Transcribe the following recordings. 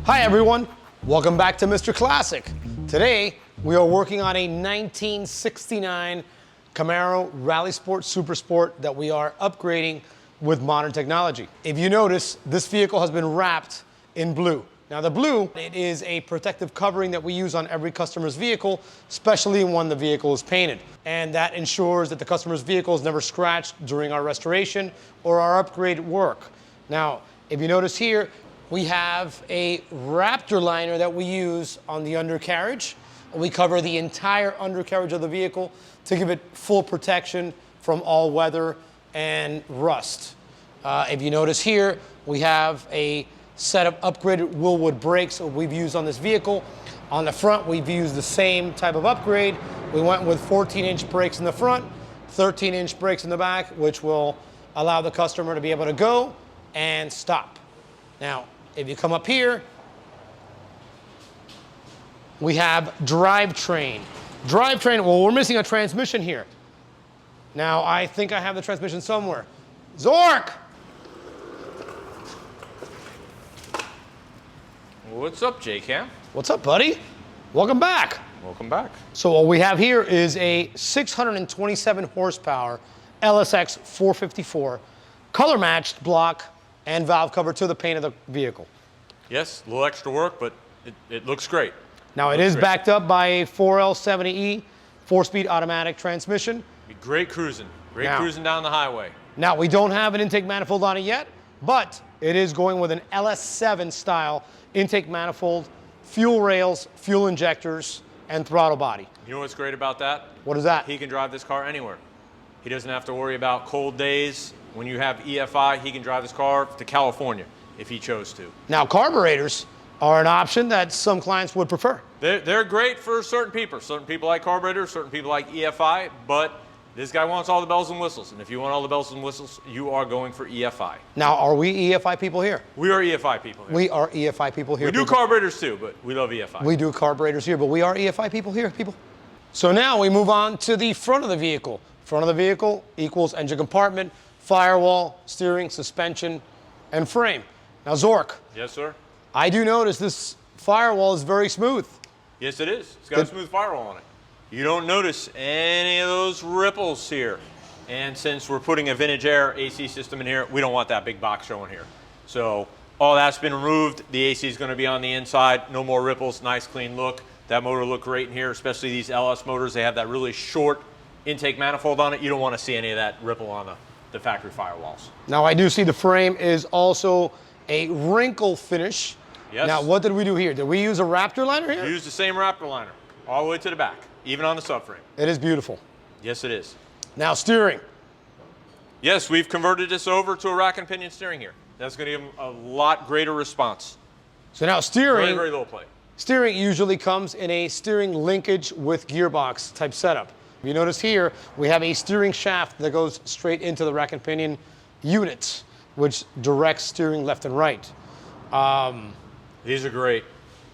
Hi everyone, welcome back to Mr.Classik. Today we are working on a 1969 Camaro Rally Sport Super Sport that we are upgrading with modern technology. If you notice, this vehicle has been wrapped in blue. Now the blue, it is a protective covering that we use on every customer's vehicle, especially when the vehicle is painted. And that ensures that the customer's vehicle is never scratched during our restoration or our upgrade work. Now, if you notice here, we have a Raptor liner that we use on the undercarriage. We cover the entire undercarriage of the vehicle to give it full protection from all weather and rust. If you notice here, we have a set of upgraded WILWOOD brakes that we've used on this vehicle. On the front, we've used the same type of upgrade. We went with 14-inch brakes in the front, 13-inch brakes in the back, which will allow the customer to be able to go and stop. Now, if you come up here, we have Drivetrain. Drivetrain, well, we're missing a transmission here. Now, I think I have the transmission somewhere. Zork! What's up, J-Cam? What's up, buddy? Welcome back. Welcome back. So what we have here is a 627 horsepower LSX 454, color matched block and valve cover to the paint of the vehicle. Yes, a little extra work, but it looks great. Now it is backed up by a 4L70E 4-speed automatic transmission. Great cruising. Great cruising down the highway. Now we don't have an intake manifold on it yet, but it is going with an LS7 style intake manifold, fuel rails, fuel injectors, and throttle body. You know what's great about that? What is that? He can drive this car anywhere. He doesn't have to worry about cold days. When you have EFI, he can drive this car to California if he chose to. Now, carburetors are an option that some clients would prefer. They're great for certain people. Certain people like carburetors, certain people like EFI, but this guy wants all the bells and whistles. And if you want all the bells and whistles, you are going for EFI. Now, are we EFI people here? We are EFI people here. We are EFI people here. We do carburetors too, but we love EFI. We do carburetors here, but we are EFI people here, people. So now we move on to the front of the vehicle. Front of the vehicle equals engine compartment, firewall, steering, suspension, and frame. Now, Zork. Yes, sir. I do notice this firewall is very smooth. Yes, it is. It's got a smooth firewall on it. You don't notice any of those ripples here. And since we're putting a vintage air AC system in here, we don't want that big box showing here. So all that's been removed. The AC is going to be on the inside. No more ripples. Nice, clean look. That motor looked great in here, especially these LS motors. They have that really short intake manifold on it. You don't want to see any of that ripple on the factory firewalls. Now, I do see the frame is also a wrinkle finish. Yes. Now, what did we do here? Did we use a Raptor liner here? We used the same Raptor liner all the way to the back, even on the subframe. It is beautiful. Yes, it is. Now, steering. Yes, we've converted this over to a rack and pinion steering here. That's going to give them a lot greater response. So now steering. Very, very low plate. Steering usually comes in a steering linkage with gearbox type setup. You notice here, we have a steering shaft that goes straight into the rack and pinion unit, which directs steering left and right. These are great.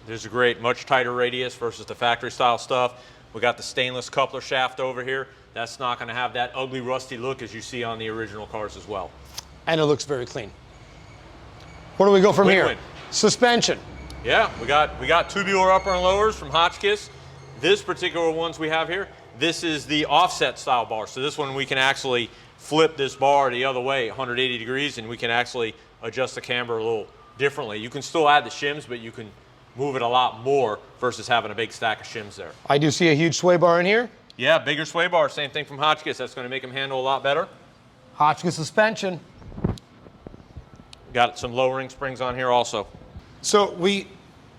These are great. Much tighter radius versus the factory style stuff. We got the stainless coupler shaft over here. That's not going to have that ugly, rusty look as you see on the original cars as well. And it looks very clean. Where do we go from here? Suspension. Yeah, we got tubular upper and lowers from HOTCHKIS. This particular ones we have here, this is the offset style bar. So this one we can actually flip this bar the other way 180 degrees and we can actually adjust the camber a little differently. You can still add the shims, but you can move it a lot more versus having a big stack of shims there. I do see a huge sway bar in here. Yeah, bigger sway bar, same thing from HOTCHKIS. That's going to make them handle a lot better. HOTCHKIS suspension. Got some lowering springs on here also. So we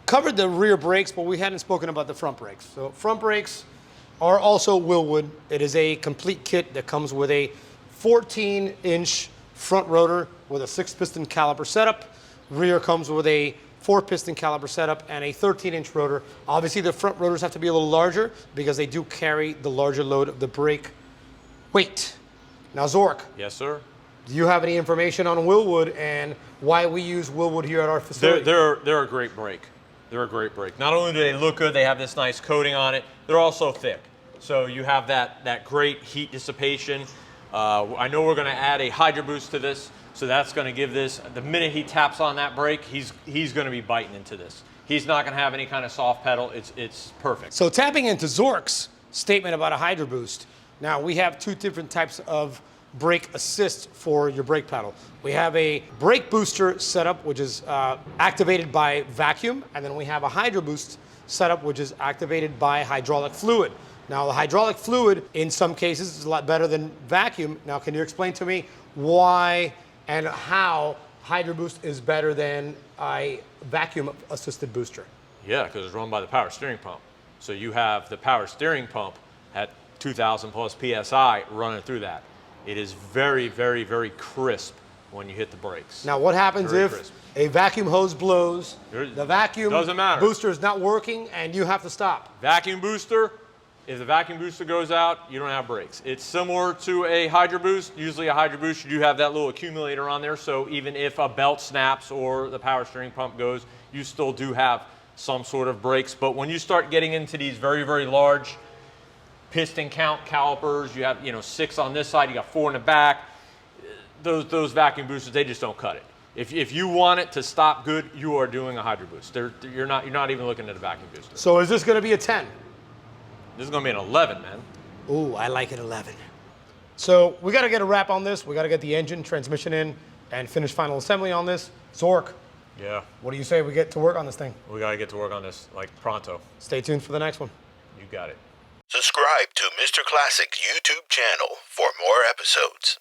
covered the rear brakes, but we hadn't spoken about the front brakes. So front brakes are also WILWOOD. It is a complete kit that comes with a 14-inch front rotor with a 6-piston caliper setup. Rear comes with a 4-piston caliper setup and a 13-inch rotor. Obviously, the front rotors have to be a little larger because they do carry the larger load of the brake weight. Now, Zork. Yes, sir. Do you have any information on WILWOOD and why we use WILWOOD here at our facility? They're a great brake. They're a great brake. Not only do they look good, they have this nice coating on it, they're also thick. So you have that great heat dissipation. I know we're going to add a Hydro Boost to this, So that's going to give this, the minute he taps on that brake, he's going to be biting into this. He's not going to have any kind of soft pedal. It's perfect. So tapping into Zork's statement about a Hydro Boost, now we have two different types of brake assist for your brake pedal. We have a brake booster setup, which is activated by vacuum, and then we have a Hydro Boost setup, which is activated by hydraulic fluid. Now, the hydraulic fluid, in some cases, is a lot better than vacuum. Now, can you explain to me why and how Hydro Boost is better than a vacuum-assisted booster? Yeah, because it's run by the power steering pump. So you have the power steering pump at 2,000 plus PSI running through that. It is very, very, very crisp when you hit the brakes. Now, what happens Very if crisp. a vacuum hose blows, the vacuum Doesn't matter. booster is not working, and you have to stop? Vacuum booster, if the vacuum booster goes out, you don't have brakes. It's similar to a Hydro Boost. Usually a Hydro Boost, you do have that little accumulator on there, so even if a belt snaps or the power steering pump goes, you still do have some sort of brakes. But when you start getting into these very, very large piston count calipers, you have 6 on this side, you got 4 in the back, those vacuum boosters, they just don't cut it. If you want it to stop good, you are doing a Hydro Boost. You're not even looking at a vacuum booster. So is this going to be a 10? This is going to be an 11, man. Ooh, I like it 11. So we got to get a wrap on this. We got to get the engine, transmission in, and finish final assembly on this. Zork, Yeah, what do you say we get to work on this thing? we got to get to work on this like pronto. Stay tuned for the next one. You got it. Subscribe to Mr. Classik's YouTube channel for more episodes.